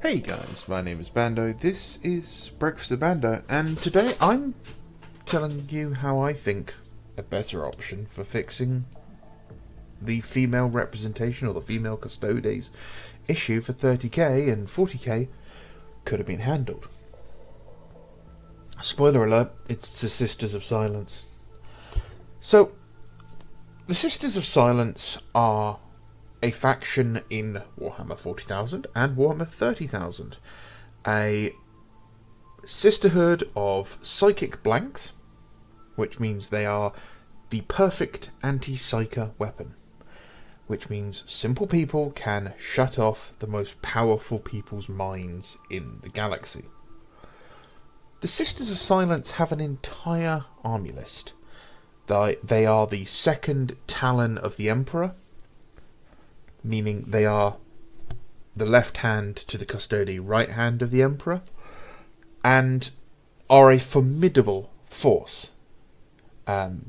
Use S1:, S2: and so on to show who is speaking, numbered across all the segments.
S1: Hey guys, my name is Bando, this is Breakfast of Bando, and today I'm telling you how I think a better option for fixing the female representation or the female custodes issue for 30k and 40k could have been handled. Spoiler alert, it's the Sisters of Silence. So, the Sisters of Silence are a faction in Warhammer 40,000 and Warhammer 30,000. A sisterhood of psychic blanks, which means they are the perfect anti-psyker weapon. Which means simple people can shut off the most powerful people's minds in the galaxy. The Sisters of Silence have an entire army list. They are the second Talon of the Emperor, meaning they are the left hand to the custode, right hand of the Emperor, and are a formidable force. The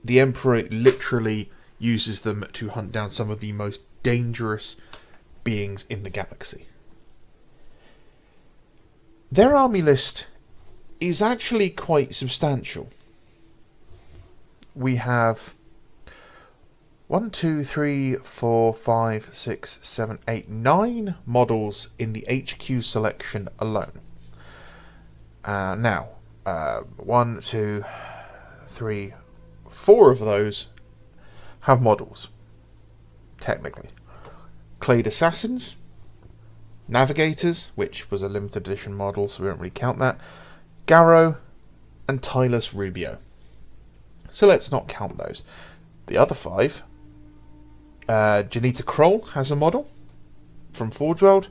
S1: Emperor literally uses them to hunt down some of the most dangerous beings in the galaxy. Their army list is actually quite substantial. We have 1, 2, 3, 4, 5, 6, 7, 8, 9 models in the HQ selection alone. 1, 2, 3, 4 of those have models, technically. Clade Assassins, Navigators, which was a limited edition model, so we don't really count that, Garrow, and Tylus Rubio. So let's not count those. The other 5, Janita Kroll has a model from Forge World,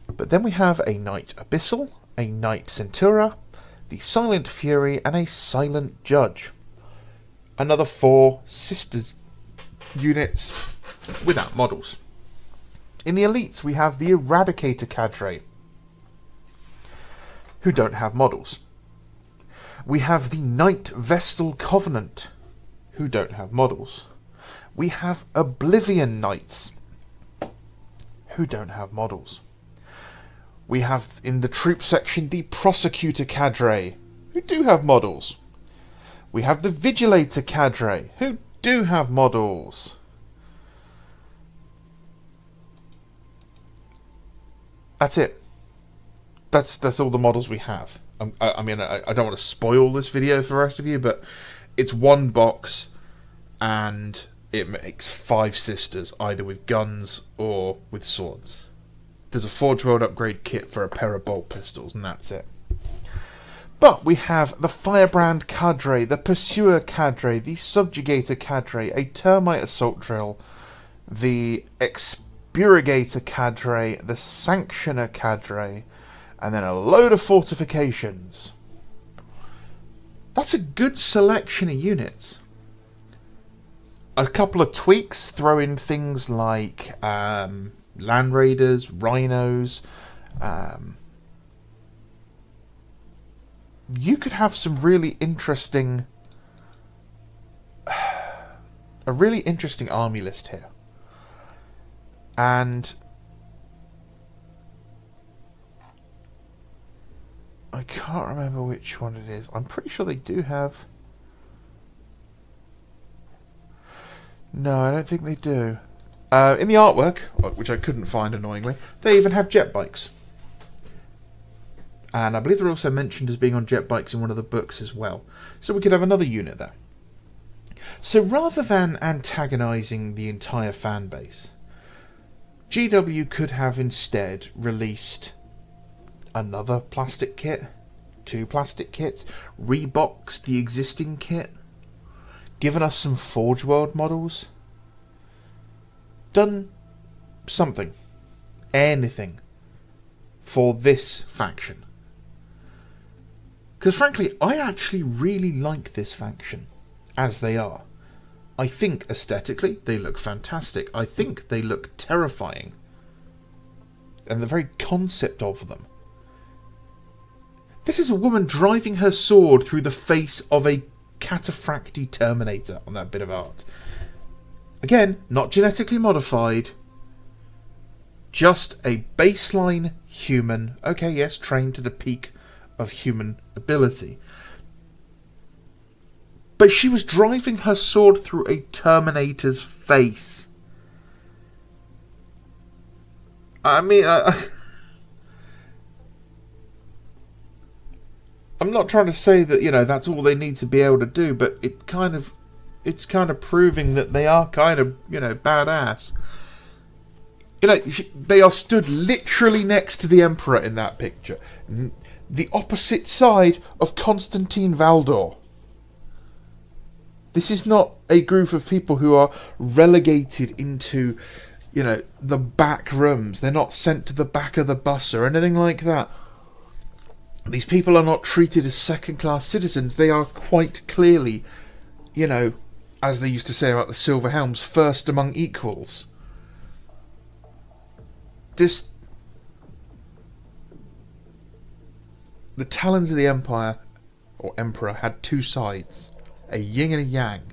S1: but then we have a Knight Abyssal, a Knight Centura, the Silent Fury, and a Silent Judge. Another 4 Sisters units without models. In the elites we have the Eradicator Cadre, who don't have models. We have the Knight Vestal Covenant, who don't have models. We have Oblivion Knights, who don't have models. We have in the troop section the Prosecutor Cadre, who do have models. We have the Vigilator Cadre, who do have models. That's it. That's all the models we have. I don't want to spoil this video for the rest of you, but it's one box and it makes 5 sisters, either with guns or with swords. There's a Forge World upgrade kit for a pair of bolt pistols, and that's it. But we have the Firebrand Cadre, the Pursuer Cadre, the Subjugator Cadre, a Termite Assault Drill, the Expurgator Cadre, the Sanctioner Cadre, and then a load of fortifications. That's a good selection of units. A couple of tweaks, throw in things like Land Raiders, Rhinos. You could have some really interesting, a really interesting army list here. And I can't remember which one it is. I'm pretty sure they do have... No, I don't think they do. In the artwork, which I couldn't find annoyingly, they even have jet bikes. And I believe they're also mentioned as being on jet bikes in one of the books as well. So we could have another unit there. So rather than antagonising the entire fan base, GW could have instead released another plastic kit, 2 plastic kits, reboxed the existing kit, given us some Forge World models, done something, anything, for this faction. Because frankly, I actually really like this faction, as they are. I think aesthetically they look fantastic. I think they look terrifying. And the very concept of them. This is a woman driving her sword through the face of a cataphracti Terminator on that bit of art. Again, not genetically modified. just a baseline human, okay, yes, trained to the peak of human ability. But she was driving her sword through a Terminator's face. I mean, I'm not trying to say that, you know, that's all they need to be able to do, but it's kind of proving that they are kind of, you know, badass. You know, they are stood literally next to the Emperor in that picture. The opposite side of Constantine Valdor. This is not a group of people who are relegated into, you know, the back rooms. They're not sent to the back of the bus or anything like that. These people are not treated as second-class citizens. They are quite clearly, you know, as they used to say about the Silver Helms, first among equals. The Talons of the Empire, or Emperor, had two sides. A yin and a yang.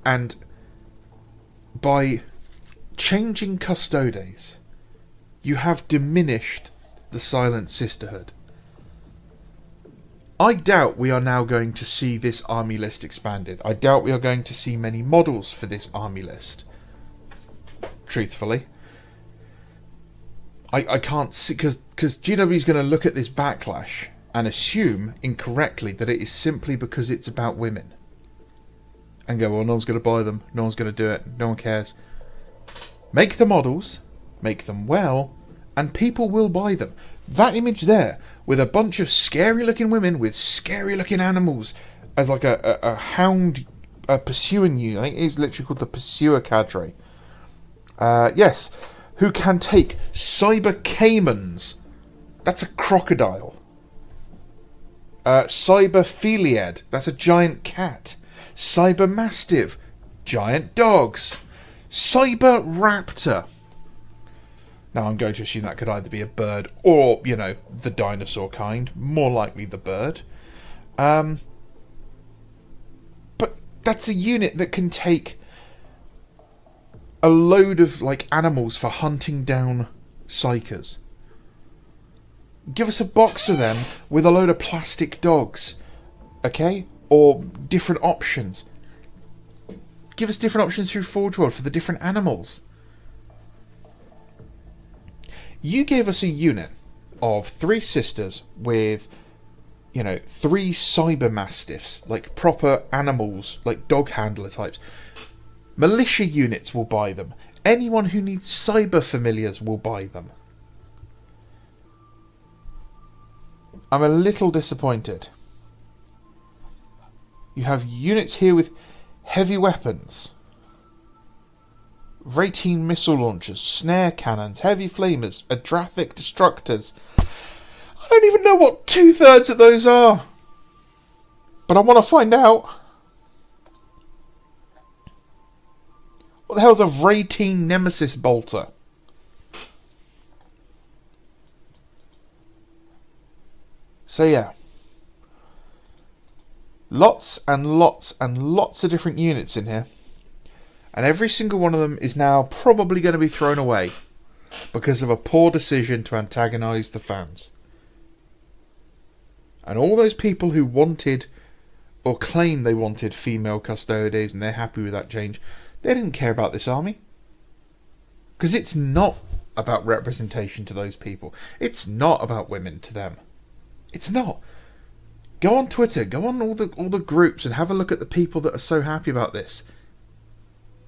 S1: And by changing custodes, you have diminished the Silent Sisterhood. I doubt we are now going to see this army list expanded. I doubt we are going to see many models for this army list. Truthfully. I can't see, because GW is going to look at this backlash and assume incorrectly that it is simply because it's about women. And go, well, no one's going to buy them, no one's going to do it, no one cares. Make the models, make them well, and people will buy them. That image there, with a bunch of scary looking women with scary looking animals, as like a hound pursuing you. I think it's literally called the Pursuer Cadre. Yes, who can take cyber caimans. That's a crocodile. Cyber Philiad, that's a giant cat. Cyber Mastiff, giant dogs. Cyber Raptor. Now I'm going to assume that could either be a bird or, you know, the dinosaur kind. More likely the bird. But that's a unit that can take a load of, like, animals for hunting down psychers. Give us a box of them with a load of plastic dogs. Okay? Or different options. Give us different options through Forge World for the different animals. You gave us a unit of 3 sisters with, you know, 3 cyber mastiffs, like proper animals, like dog handler types. Militia units will buy them. Anyone who needs cyber familiars will buy them. I'm a little disappointed. You have units here with heavy weapons. Ratine missile launchers, snare cannons, heavy flamers, Adrathic destructors. I don't even know what 2/3 of those are. But I want to find out. What the hell's a Ratine Nemesis bolter? So yeah. Lots and lots and lots of different units in here. And every single one of them is now probably going to be thrown away because of a poor decision to antagonise the fans. And all those people who wanted or claimed they wanted female custodes and they're happy with that change, they didn't care about this army. Because it's not about representation to those people. It's not about women to them. It's not. Go on Twitter, go on all the groups and have a look at the people that are so happy about this.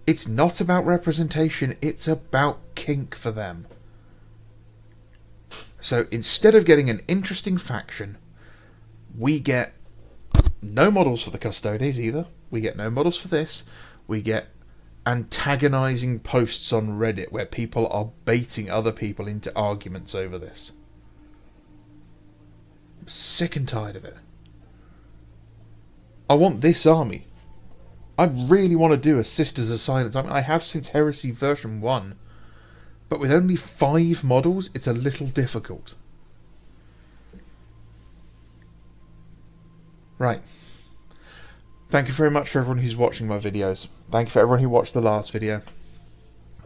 S1: It's not about representation, it's about kink for them. So instead of getting an interesting faction, we get no models for the custodes either. We get no models for this. We get antagonising posts on Reddit where people are baiting other people into arguments over this. I'm sick and tired of it. I want this army. I really want to do a Sisters of Silence. I mean, I have since Heresy version 1. But with only 5 models, it's a little difficult. Right. Thank you very much for everyone who's watching my videos. Thank you for everyone who watched the last video.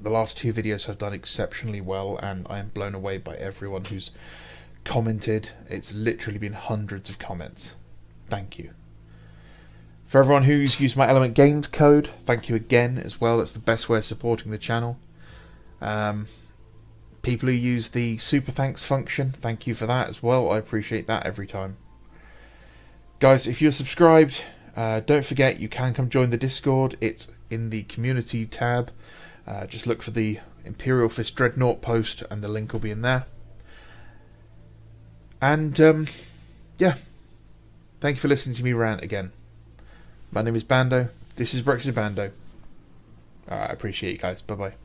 S1: The last 2 videos have done exceptionally well, and I am blown away by everyone who's commented. It's literally been hundreds of comments. Thank you. For everyone who's used my Element Games code, thank you again as well. That's the best way of supporting the channel. People who use the super thanks function, thank you for that as well. I appreciate that every time. Guys, if you're subscribed, don't forget you can come join the Discord. It's in the community tab. Just look for the Imperial Fist Dreadnought post and the link will be in there. And yeah, thank you for listening to me rant again. My name is Bando. This is Brexit Bando. I appreciate you guys. Bye bye.